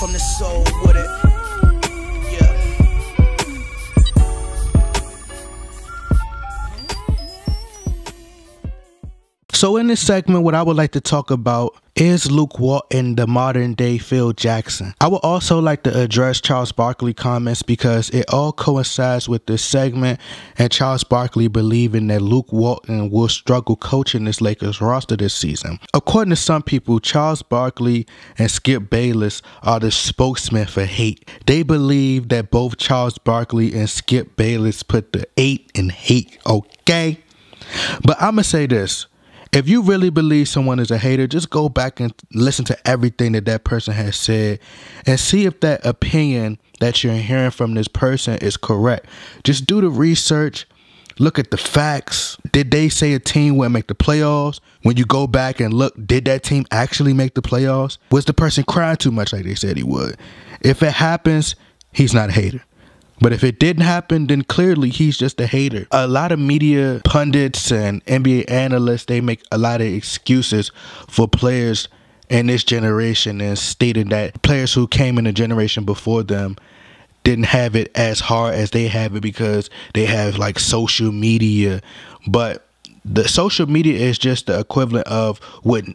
from the soul with it. Yeah. So in this segment, what I would like to talk about is Luke Walton, the modern day Phil Jackson. I would also like to address Charles Barkley comments because it all coincides with this segment and Charles Barkley believing that Luke Walton will struggle coaching this Lakers roster this season. According to some people, Charles Barkley and Skip Bayless are the spokesmen for hate. They believe that both Charles Barkley and Skip Bayless put the 8 in hate, okay? But I'm going to say this. If you really believe someone is a hater, just go back and listen to everything that that person has said and see if that opinion that you're hearing from this person is correct. Just do the research. Look at the facts. Did they say a team would make the playoffs? When you go back and look, did that team actually make the playoffs? Was the person crying too much like they said he would? If it happens, he's not a hater. But if it didn't happen, then clearly he's just a hater. A lot of media pundits and NBA analysts, they make a lot of excuses for players in this generation and stating that players who came in the generation before them didn't have it as hard as they have it because they have like social media. But the social media is just the equivalent of what,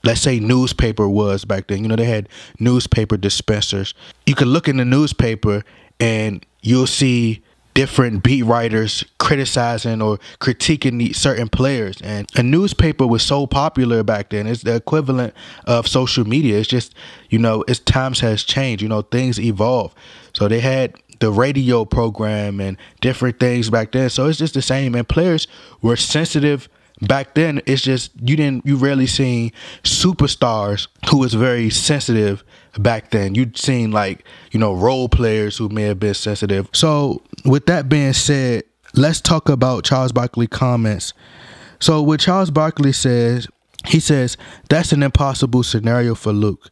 let's say, newspaper was back then. You know, they had newspaper dispensers. You could look in the newspaper and you'll see different beat writers criticizing or critiquing certain players. And a newspaper was so popular back then. It's the equivalent of social media. It's just, you know, as times has changed, you know, things evolve. So they had the radio program and different things back then. So it's just the same. And players were sensitive back then. It's just you rarely seen superstars who was very sensitive back then. You'd seen, like, you know, role players who may have been sensitive. So with that being said, let's talk about Charles Barkley comments. So what Charles Barkley says, he says, that's an impossible scenario for Luke.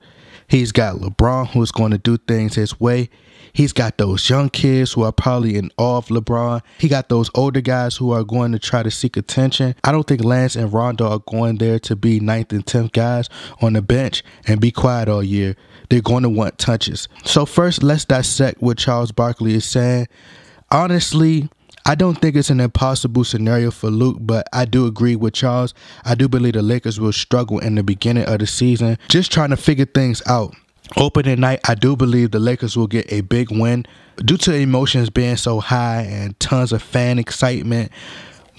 He's got LeBron, who's going to do things his way. He's got those young kids who are probably in awe of LeBron. He got those older guys who are going to try to seek attention. I don't think Lance and Rondo are going there to be 9th and 10th guys on the bench and be quiet all year. They're going to want touches. So first, let's dissect what Charles Barkley is saying. Honestly, I don't think it's an impossible scenario for Luke, but I do agree with Charles. I do believe the Lakers will struggle in the beginning of the season, just trying to figure things out. Opening night, I do believe the Lakers will get a big win due to emotions being so high and tons of fan excitement.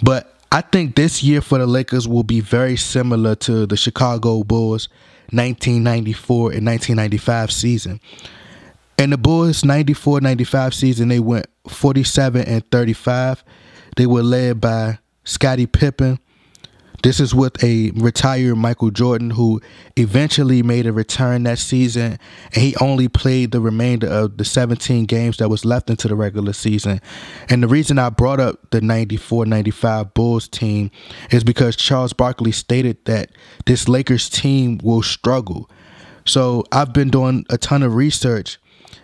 But I think this year for the Lakers will be very similar to the Chicago Bulls 1994 and 1995 season. In the Bulls 94-95 season, they went 47-35. They were led by Scottie Pippen. This is with a retired Michael Jordan who eventually made a return that season, and he only played the remainder of the 17 games that was left into the regular season. And the reason I brought up the 94-95 Bulls team is because Charles Barkley stated that this Lakers team will struggle. So I've been doing a ton of research,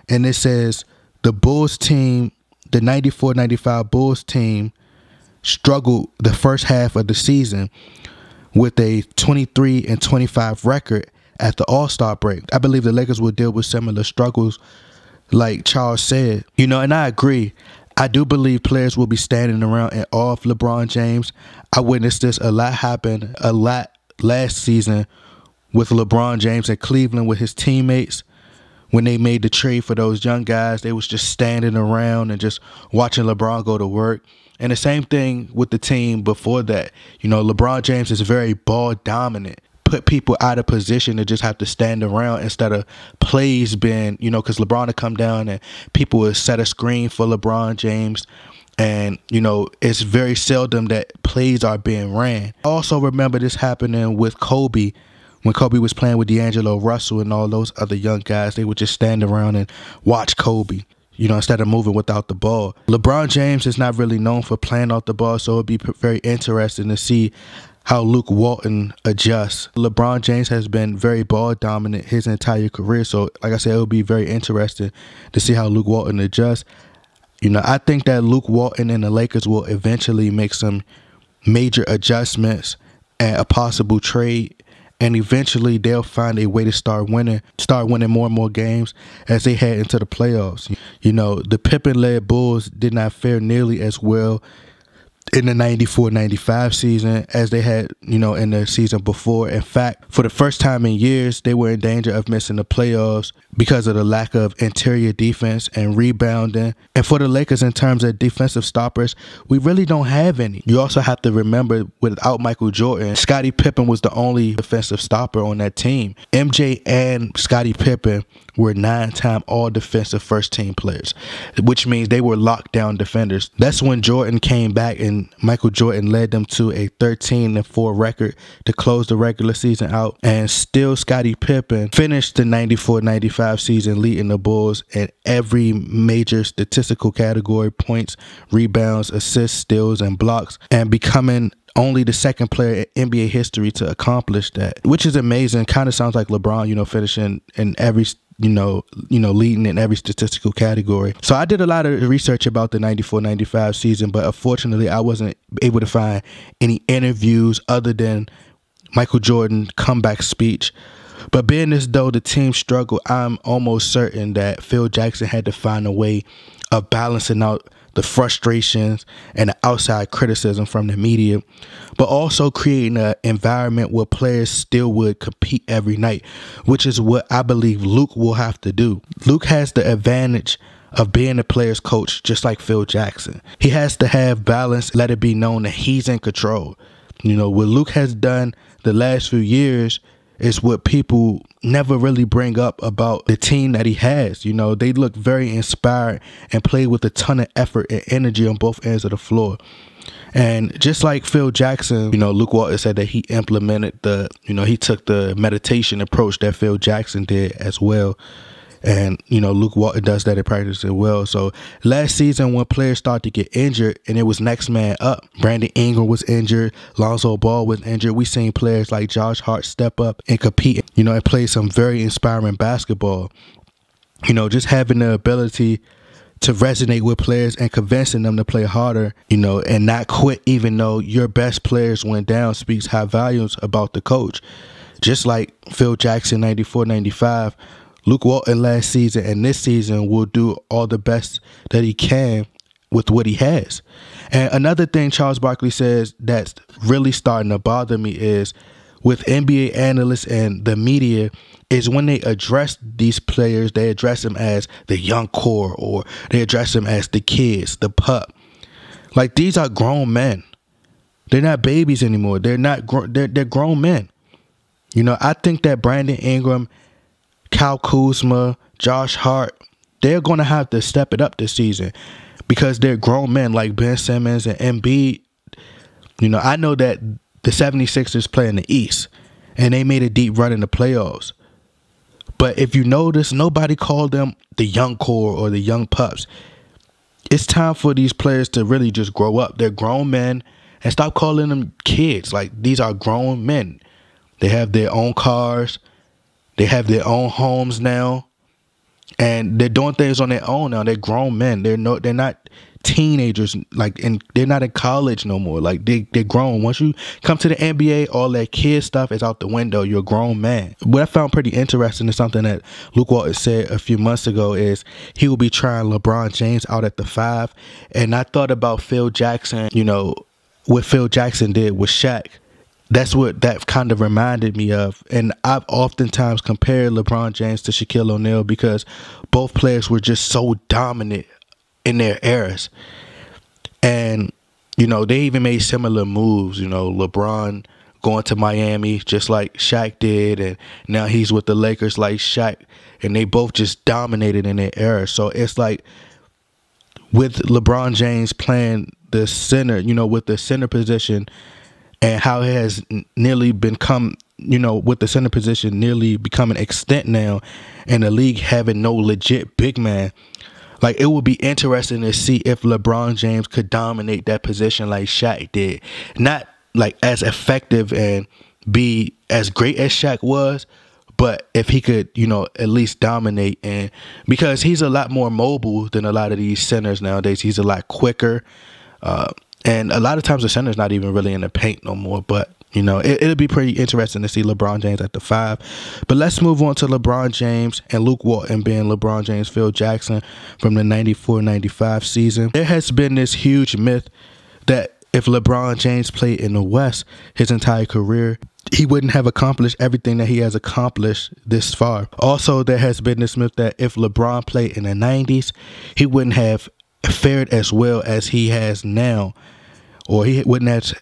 and it says the Bulls team, the 94-95 Bulls team, struggled the first half of the season with a 23-25 record at the All-Star break. I believe the Lakers will deal with similar struggles like Charles said. You know, and I agree. I do believe players will be standing around in awe of LeBron James. I witnessed this a lot happen a lot last season with LeBron James at Cleveland with his teammates. When they made the trade for those young guys, they was just standing around and just watching LeBron go to work. And the same thing with the team before that. You know, LeBron James is very ball dominant. Put people out of position to just have to stand around instead of plays being, you know, because LeBron would come down and people would set a screen for LeBron James. And, you know, it's very seldom that plays are being ran. I also remember this happening with Kobe. When Kobe was playing with D'Angelo Russell and all those other young guys, they would just stand around and watch Kobe, you know, instead of moving without the ball. LeBron James is not really known for playing off the ball, so it'd be very interesting to see how Luke Walton adjusts. LeBron James has been very ball dominant his entire career, so like I said, it'll be very interesting to see how Luke Walton adjusts. You know, I think that Luke Walton and the Lakers will eventually make some major adjustments and a possible trade and eventually they'll find a way to start winning more and more games as they head into the playoffs. You know, the Pippen-led Bulls did not fare nearly as well in the 94-95 season as they had, you know, in the season before. In fact, for the first time in years, they were in danger of missing the playoffs because of the lack of interior defense and rebounding. And for the Lakers, in terms of defensive stoppers, we really don't have any. You also have to remember, without Michael Jordan, Scottie Pippen was the only defensive stopper on that team. MJ and Scottie Pippen were 9-time all-defensive first-team players, which means they were lockdown defenders. That's when Jordan came back and Michael Jordan led them to a 13-4 record to close the regular season out. And still, Scottie Pippen finished the 94-95 season leading the Bulls in every major statistical category: points, rebounds, assists, steals, and blocks, and becoming only the second player in NBA history to accomplish that, which is amazing. Kind of sounds like LeBron, you know, finishing in every leading in every statistical category. So I did a lot of research about the 94-95 season, but unfortunately I wasn't able to find any interviews other than Michael Jordan's comeback speech. But being as though the team struggled, I'm almost certain that Phil Jackson had to find a way of balancing out the frustrations and the outside criticism from the media, but also creating an environment where players still would compete every night, which is what I believe Luke will have to do. Luke has the advantage of being a player's coach, just like Phil Jackson. He has to have balance, let it be known that he's in control. You know, what Luke has done the last few years is what people never really bring up about the team that he has. You know, they look very inspired and play with a ton of effort and energy on both ends of the floor. And just like Phil Jackson, you know, Luke Walton said that he implemented he took the meditation approach that Phil Jackson did as well. And, you know, Luke Walton does that in practice as well. So last season, when players started to get injured and it was next man up, Brandon Ingram was injured, Lonzo Ball was injured. We seen players like Josh Hart step up and compete, you know, and play some very inspiring basketball. You know, just having the ability to resonate with players and convincing them to play harder, you know, and not quit even though your best players went down speaks high volumes about the coach. Just like Phil Jackson 94-95, Luke Walton last season and this season will do all the best that he can with what he has. And another thing Charles Barkley says that's really starting to bother me is with NBA analysts and the media is when they address these players, they address them as the young core or they address them as the kids, the pup. Like, these are grown men. They're not babies anymore. They're grown men. You know, I think that Brandon Ingram, Kyle Kuzma, Josh Hart, they're going to have to step it up this season because they're grown men like Ben Simmons and Embiid. You know, I know that the 76ers play in the East and they made a deep run in the playoffs. But if you notice, nobody called them the young core or the young pups. It's time for these players to really just grow up. They're grown men and stop calling them kids. Like, these are grown men. They have their own cars. They have their own homes now, and they're doing things on their own now. They're grown men. They're not teenagers, and they're not in college no more. Like, they're grown. Once you come to the NBA, all that kid stuff is out the window. You're a grown man. What I found pretty interesting is something that Luke Walton said a few months ago is he will be trying LeBron James out at the 5. And I thought about Phil Jackson, you know, what Phil Jackson did with Shaq. That's what that kind of reminded me of. And I've oftentimes compared LeBron James to Shaquille O'Neal because both players were just so dominant in their eras. And, you know, they even made similar moves. You know, LeBron going to Miami just like Shaq did. And now he's with the Lakers like Shaq. And they both just dominated in their era. So it's like with LeBron James playing the center, you know, with the center position, and how it has nearly become, you know, with the center position nearly becoming extinct now and the league having no legit big man. Like, it would be interesting to see if LeBron James could dominate that position like Shaq did. Not like as effective and be as great as Shaq was, but if he could, you know, at least dominate. And because he's a lot more mobile than a lot of these centers nowadays. He's a lot quicker. And a lot of times the center's not even really in the paint no more. But, You know, it'll be pretty interesting to see LeBron James at the 5. But let's move on to LeBron James and Luke Walton being LeBron James, Phil Jackson from the 94-95 season. There has been this huge myth that if LeBron James played in the West his entire career, he wouldn't have accomplished everything that he has accomplished this far. Also, there has been this myth that if LeBron played in the 90s, he wouldn't have fared as well as he has now, or he wouldn't have,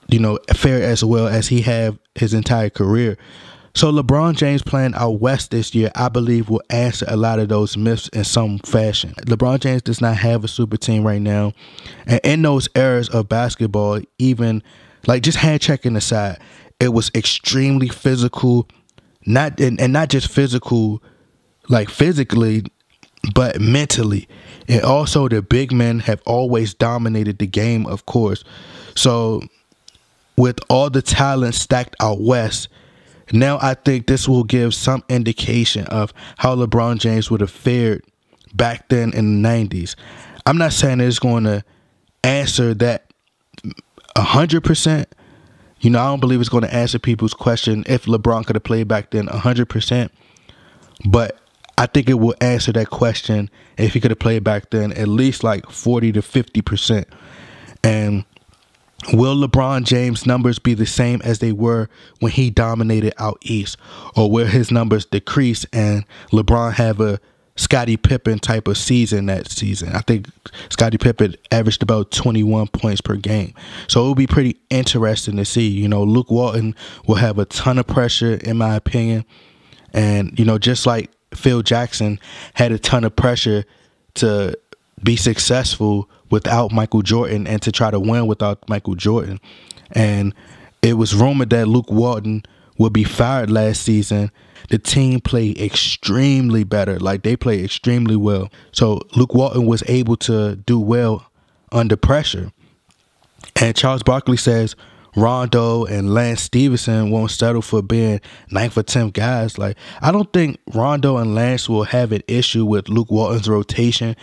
you know, fared as well as he have his entire career. So LeBron James playing out West this year, I believe, will answer a lot of those myths in some fashion. LeBron James does not have a super team right now. And in those eras of basketball, even like just hand checking aside, it was extremely physical, not just physical, like physically, but mentally. And also the big men have always dominated the game, of course. So with all the talent stacked out West, now I think this will give some indication of how LeBron James would have fared back then in the 90s. I'm not saying it's going to answer that 100%. You know, I don't believe it's going to answer people's question if LeBron could have played back then 100%. But I think it will answer that question if he could have played back then at least like 40 to 50%. And will LeBron James' numbers be the same as they were when he dominated out East? Or will his numbers decrease and LeBron have a Scottie Pippen type of season that season? I think Scottie Pippen averaged about 21 points per game. So it will be pretty interesting to see. You know, Luke Walton will have a ton of pressure, in my opinion. And, you know, just like Phil Jackson had a ton of pressure to be successful without Michael Jordan and to try to win without Michael Jordan. And it was rumored that Luke Walton would be fired last season. The team played extremely better. Like, they played extremely well. So Luke Walton was able to do well under pressure. And Charles Barkley says Rondo and Lance Stevenson won't settle for being 9th or 10th guys. Like, I don't think Rondo and Lance will have an issue with Luke Walton's rotation.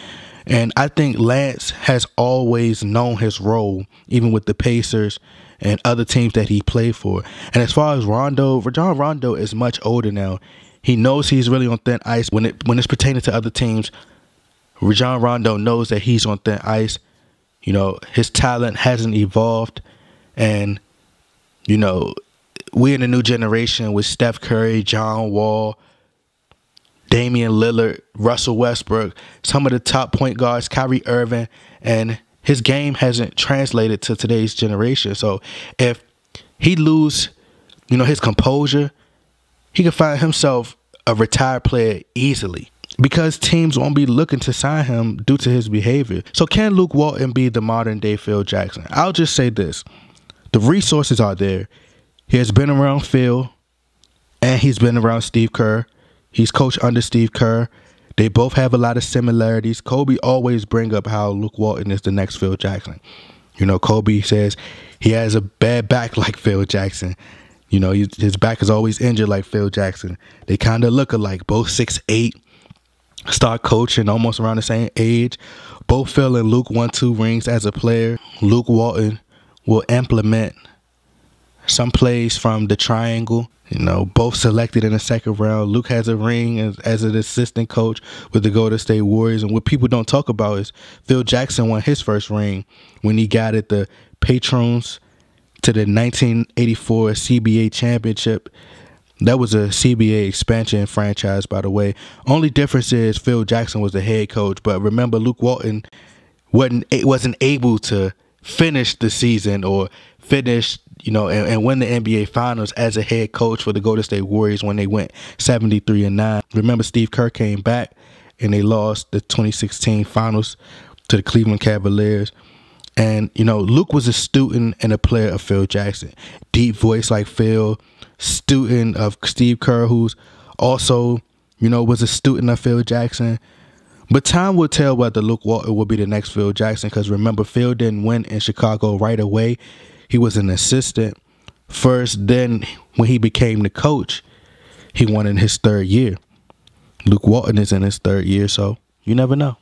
And I think Lance has always known his role, even with the Pacers and other teams that he played for. And as far as Rondo, Rajon Rondo is much older now. He knows he's really on thin ice. When it's pertaining to other teams, Rajon Rondo knows that he's on thin ice. You know, his talent hasn't evolved. And, you know, we're in a new generation with Steph Curry, John Wall, Damian Lillard, Russell Westbrook, some of the top point guards, Kyrie Irving, and his game hasn't translated to today's generation. So if he lose, you know, his composure, he could find himself a retired player easily because teams won't be looking to sign him due to his behavior. So can Luke Walton be the modern day Phil Jackson? I'll just say this. The resources are there. He has been around Phil and he's been around Steve Kerr. He's coached under Steve Kerr. They both have a lot of similarities. Kobe always bring up how Luke Walton is the next Phil Jackson. You know, Kobe says he has a bad back like Phil Jackson. You know, his back is always injured like Phil Jackson. They kind of look alike. Both 6'8", start coaching almost around the same age. Both Phil and Luke won 2 rings as a player. Luke Walton will implement some plays from the triangle. You know, both selected in the 2nd round. Luke has a ring as an assistant coach with the Golden State Warriors. And what people don't talk about is Phil Jackson won his first ring when he got at the Patrons to the 1984 CBA championship. That was a CBA expansion franchise, by the way. Only difference is Phil Jackson was the head coach. But remember, Luke Walton wasn't able to finish the season or finish, you know, and win the NBA Finals as a head coach for the Golden State Warriors when they went 73-9. Remember, Steve Kerr came back and they lost the 2016 Finals to the Cleveland Cavaliers. And, you know, Luke was a student and a player of Phil Jackson. Deep voice like Phil, student of Steve Kerr, who's also, you know, was a student of Phil Jackson. But time will tell whether Luke Walton will be the next Phil Jackson, because remember, Phil didn't win in Chicago right away. He was an assistant first. Then when he became the coach, he won in his 3rd year. Luke Walton is in his 3rd year, so you never know.